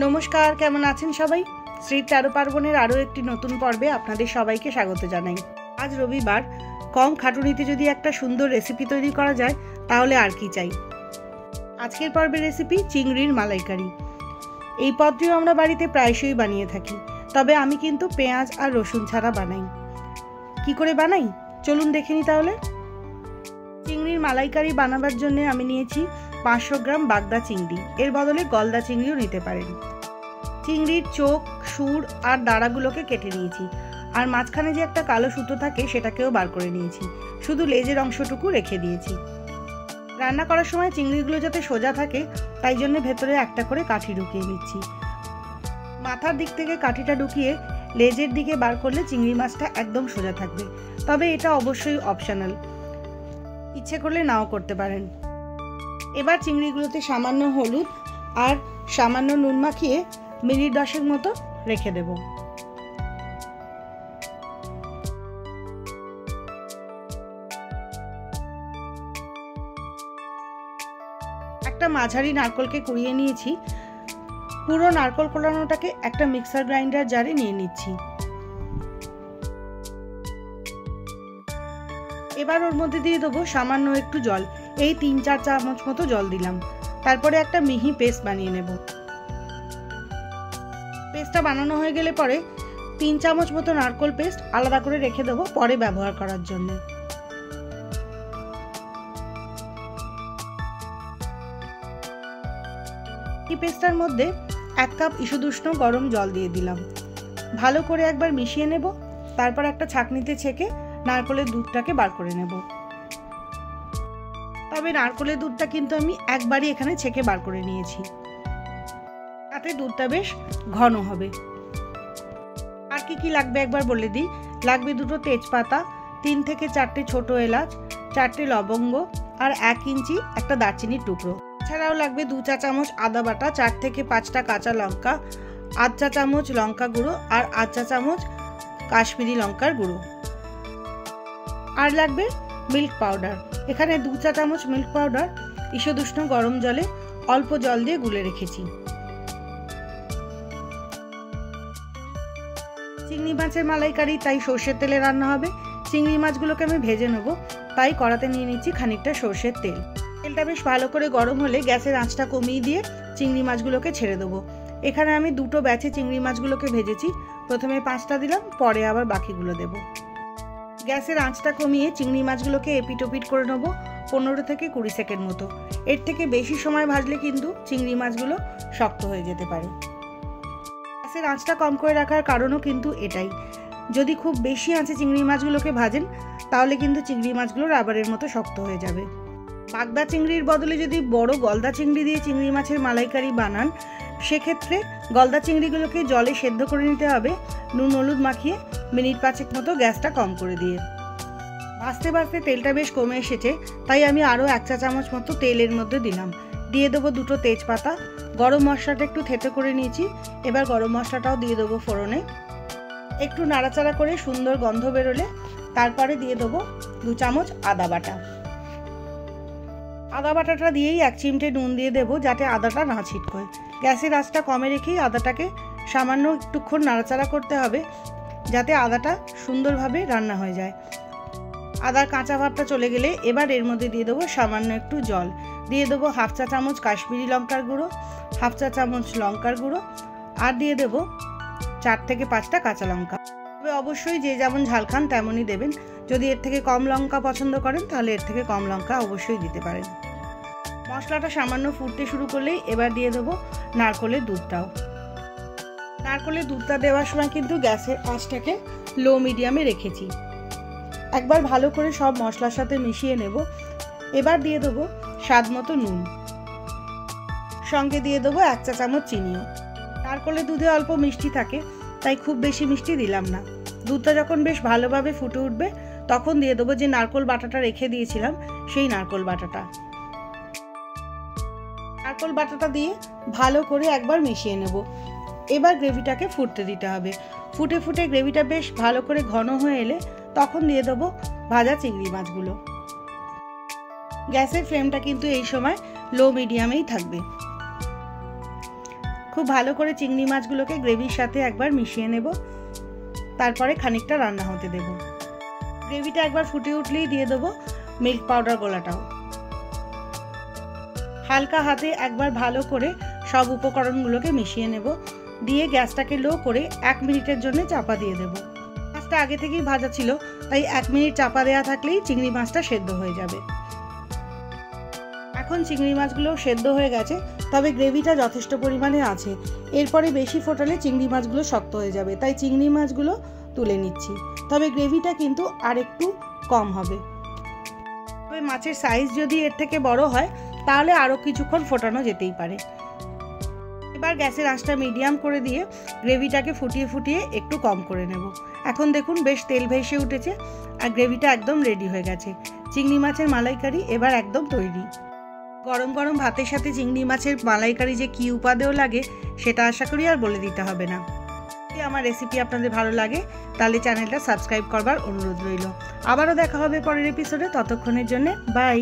নমস্কার, কেমন আছেন সবাই? শ্রী তেরো পার্বণের আরও একটি নতুন পর্বে আপনাদের সবাইকে স্বাগত জানাই। আজ রবিবার, কম খাটুনিতে যদি একটা সুন্দর রেসিপি তৈরি করা যায় তাহলে আর কি চাই। আজকের পর্বের রেসিপি চিংড়ির মালাইকারি। এই পদটিও আমরা বাড়িতে প্রায়শই বানিয়ে থাকি, তবে আমি কিন্তু পেঁয়াজ আর রসুন ছাড়া বানাই। কি করে বানাই চলুন দেখে নিই তাহলে। চিংড়ির মালাইকারি বানাবার জন্য আমি নিয়েছি 500 গ্রাম বাগদা চিংড়ি, এর বদলে গলদা চিংড়িও নিতে পারেন। চিংড়ির চোখ, সুর আর দাঁড়াগুলোকে কেটে নিয়েছি, আর মাঝখানে যে একটা কালো সুতো থাকে সেটাকেও বার করে নিয়েছি, শুধু লেজের অংশটুকু রেখে দিয়েছি। রান্না করার সময় চিংড়িগুলো যাতে সোজা থাকে তাই জন্য ভেতরে একটা করে কাঠি ঢুকিয়ে নিচ্ছি। মাথার দিক থেকে কাঠিটা ঢুকিয়ে লেজের দিকে বার করলে চিংড়ি মাছটা একদম সোজা থাকবে, তবে এটা অবশ্যই অপশনাল, ইচ্ছে করলে নাও করতে পারেন। এবার চিংড়িগুলোতে সামান্য হলুদ আর সামান্য নুন মাখিয়ে মিনিট 10 মতো রেখে দেব। একটা মাঝারি নারকেলকে কুড়িয়ে নিয়েছি, পুরো নারকেল কোড়ানোটাকে একটা মিক্সার গ্রাইন্ডার জারে নিয়ে নিচ্ছি। এবার ওর মধ্যে দিয়ে দেবো সামান্য একটু জল, এই 3-4 চামচ মতো জল দিলাম। তারপরে একটা মিহি পেস্ট বানিয়ে নেব। পেস্টটা বানানো হয়ে গেলে পরে 3 চামচ মতো নারকেল পেস্ট আলাদা করে রেখে দেবো পরে ব্যবহার করার জন্য। এই পেস্টটার মধ্যে 1 কাপ ইসুদুষ্ণ গরম জল দিয়ে দিলাম। ভালো করে একবার মিশিয়ে নেব, তারপর একটা ছাঁকনিতে ছেঁকে নারকেলের দুধটাকে বার করে নেব। তবে নারকেলের দুধটা কিন্তু আমি একবারই এখানে ছেঁকে বার করে নিয়েছি, তাতে দুধটা বেশ ঘন হবে। আর কি লাগবে একবার বলে দিই। লাগবে 2টো তেজপাতা, 3 থেকে 4টে ছোট এলাচ, 4টে লবঙ্গ আর 1 ইঞ্চি একটা দারচিনির টুকরো। এছাড়াও লাগবে 2 চা চামচ আদা বাটা, 4 থেকে 5টা কাঁচা লঙ্কা, 8 চা চামচ লঙ্কা গুঁড়ো আর 8 চা চামচ কাশ্মীরি লঙ্কার গুঁড়ো। আর লাগবে মিল্ক পাউডার। এখানে 2 চা চামচ মিল্ক পাউডার ইসুদুষ্ণ গরম জলে অল্প জল দিয়ে গুলে রেখেছি। চিংড়ি মাছের মালাইকারি, তাই সর্ষের তেলে রান্না হবে। চিংড়ি মাছগুলোকে আমি ভেজে নেব, তাই কড়াতে নিয়ে নিচ্ছি খানিকটা সর্ষের তেল। তেলটা বেশ ভালো করে গরম হলে গ্যাসের আঁচটা কমিয়ে দিয়ে চিংড়ি মাছগুলোকে ছেড়ে দেবো। এখানে আমি 2টো ব্যাচে চিংড়ি মাছগুলোকে ভেজেছি, প্রথমে 5টা দিলাম, পরে আবার বাকিগুলো দেব। গ্যাসের আঁচটা কমিয়ে চিংড়ি মাছগুলোকে এপিট ওপিট করে নেব 15 থেকে 20 সেকেন্ড মতো। এর থেকে বেশি সময় ভাজলে কিন্তু চিংড়ি মাছগুলো শক্ত হয়ে যেতে পারে। গ্যাসের আঁচটা কম করে রাখার কারণও কিন্তু এটাই, যদি খুব বেশি আঁচে চিংড়ি মাছগুলোকে ভাজেন তাহলে কিন্তু চিংড়ি মাছগুলো রাবারের মতো শক্ত হয়ে যাবে। বাগদা চিংড়ির বদলে যদি বড় গলদা চিংড়ি দিয়ে চিংড়ি মাছের মালাইকারি বানান, সেক্ষেত্রে গলদা চিংড়িগুলোকে জলে সেদ্ধ করে নিতে হবে, নুন হলুদ মাখিয়ে মিনিট 5 মতো গ্যাসটা কম করে দিয়ে। ভাজতে ভাজতে তেলটা বেশ কমে এসেছে, তাই আমি আরও 1 চা চামচ মতো তেলের মধ্যে দিলাম। দিয়ে দেবো 2টো তেজপাতা, গরম মশলাটা একটু থেতো করে নিয়েছি, এবার গরম মশলাটাও দিয়ে দেবো ফোড়নে। একটু নাড়াচাড়া করে সুন্দর গন্ধ বেরোলে তারপরে দিয়ে দেবো 2 চামচ আদা বাটা। আদা বাটাটা দিয়েই 1 চিমটে নুন দিয়ে দেবো যাতে আদাটা না ছিটকোয়। গ্যাসের আঁচটা কমে রেখেই আদাটাকে সামান্য একটুক্ষণ নাড়াচাড়া করতে হবে যাতে আদাটা সুন্দরভাবে রান্না হয়ে যায়। আদার কাঁচা ভাবটা চলে গেলে এবার এর মধ্যে দিয়ে দেবো সামান্য একটু জল, দিয়ে দেবো 1/2 চা চামচ কাশ্মীরি লঙ্কার গুঁড়ো, 1/2 চা চামচ লঙ্কার গুঁড়ো, আর দিয়ে দেবো 4 থেকে 5টা কাঁচা লঙ্কা। তবে অবশ্যই যে যেমন ঝাল খান তেমনই দেবেন। যদি এর থেকে কম লঙ্কা পছন্দ করেন তাহলে এর থেকে কম লঙ্কা অবশ্যই দিতে পারেন। মশলাটা সামান্য ফুটতে শুরু করলেই এবার দিয়ে দেবো নারকেলের দুধটাও। নারকেলের দুধটা দেওয়ার সময় কিন্তু গ্যাসের আঁচটাকে লো মিডিয়ামে রেখেছি। একবার ভালো করে সব মশলার সাথে মিশিয়ে নেব। এবার দিয়ে দেবো স্বাদ মতো নুন, সঙ্গে দিয়ে দেবো 1 চা চামচ চিনিও। নারকেলের দুধে অল্প মিষ্টি থাকে, তাই খুব বেশি মিষ্টি দিলাম না। দুধটা যখন বেশ ভালোভাবে ফুটে উঠবে তখন দিয়ে দেবো যে নারকেল বাটাটা রেখে দিয়েছিলাম, সেই নারকেল বাটাটা। নারকেল বাটাটা দিয়ে ভালো করে একবার মিশিয়ে নেব। এবার গ্রেভিটাকে ফুটতে দিতে হবে। ফুটে ফুটে গ্রেভিটা বেশ ভালো করে ঘন হয়ে এলে তখন দিয়ে দেবো ভাজা চিংড়ি মাছগুলো। গ্যাসের ফ্লেমটা কিন্তু এই সময় লো মিডিয়ামেই থাকবে। খুব ভালো করে চিংড়ি মাছগুলোকে গ্রেভির সাথে একবার মিশিয়ে নেব, তারপরে খানিকটা রান্না হতে দেব। গ্রেভিটা একবার ফুটে উঠলেই দিয়ে দেবো মিল্ক পাউডার গোলাটাও। হালকা হাতে একবার ভালো করে সব উপকরণগুলোকে মিশিয়ে নেব, দিয়ে গ্যাসটাকে লো করে 1 মিনিটের জন্য চাপা দিয়ে দেব। মাছটা আগে থেকেই ভাজা ছিল, তাই 1 মিনিট চাপা দেওয়া থাকলেই চিংড়ি মাছটা সেদ্ধ হয়ে যাবে। এখন চিংড়ি মাছগুলো সেদ্ধ হয়ে গেছে, তবে গ্রেভিটা যথেষ্ট পরিমাণে আছে। এরপরে বেশি ফোটালে চিংড়ি মাছগুলো শক্ত হয়ে যাবে, তাই চিংড়ি মাছগুলো তুলে নিচ্ছি। তবে গ্রেভিটা কিন্তু আর একটু কম হবে। তবে মাছের সাইজ যদি এর থেকে বড় হয় তাহলে আরও কিছুক্ষণ ফোটানো যেতেই পারে। এবার গ্যাসের আঁচটা মিডিয়াম করে দিয়ে গ্রেভিটাকে ফুটিয়ে ফুটিয়ে একটু কম করে নেব। এখন দেখুন বেশ তেল ভেসে উঠেছে আর গ্রেভিটা একদম রেডি হয়ে গেছে। চিংড়ি মাছের মালাইকারি এবার একদম তৈরি। গরম গরম ভাতের সাথে চিংড়ি মাছের মালাইকারি যে কী উপাদেয় লাগে সেটা আশা করি আর বলে দিতে হবে না। যদি আমার রেসিপি আপনাদের ভালো লাগে তাহলে চ্যানেলটা সাবস্ক্রাইব করবার অনুরোধ রইল। আবারও দেখা হবে পরের এপিসোডে, ততক্ষণের জন্য বাই।